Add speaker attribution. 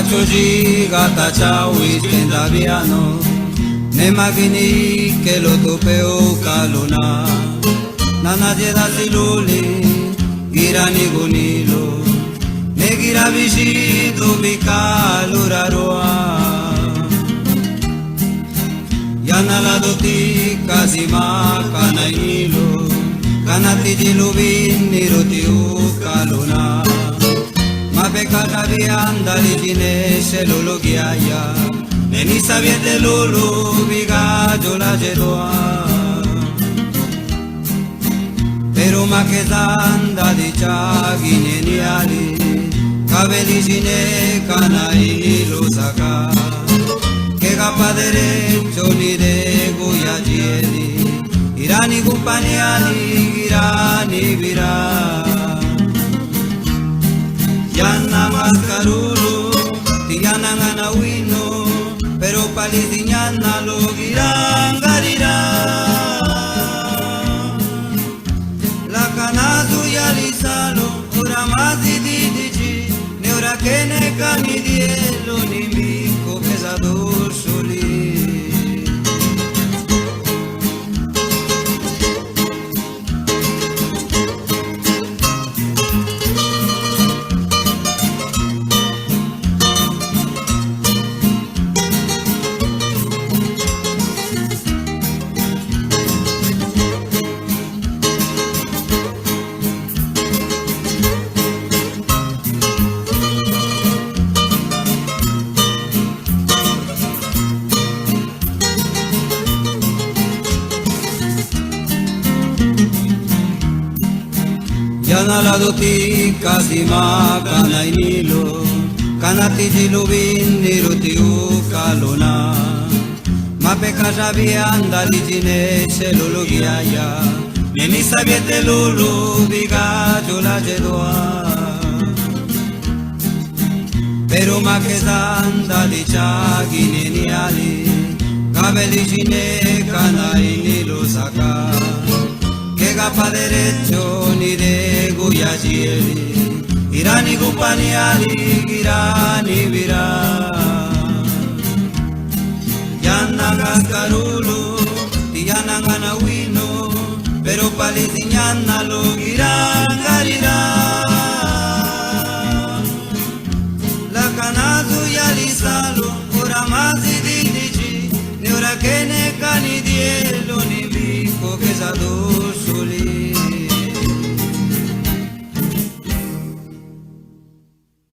Speaker 1: choji gata chawi tendaviano ne magini que lo topeo calona nana jeda siluli girani gunilo ne gira visito mi caluraroa yana la doti kasima kanailo kanati diluvin nirotiu calona ma pecata vianda ligine se lolo ghiaia neni saviete lolo vigaggio la geloa pero ma che tanda di ciaghi neniali caveligine canai lo saka che capa derecho ni de goyagieli irani companiali irani vira Yanna mascarulu, tiyana ngana wino, pero palitiñana lo girangarira. La canazu ya lisalo, ora más didici, ne ora che ne cani dielo, ni mico pesador soli. Yana la doti kasima kana inilo kanati diluvin nirutiu kalona ma pecata vianda ligine se lolo ghiaia neni saviete lolo vigaggio la geloa pero ma che tanda di ciaghi neniali caveligine kana inilo saka che capa derecho ni de goyagieli irani companiali irani vira yanna cascarulu tiyana ngana wino pero palitiñana lo girangarira la canazu ya lisalo ora más didici ne ora che ne cani dielo ni vico che sado soli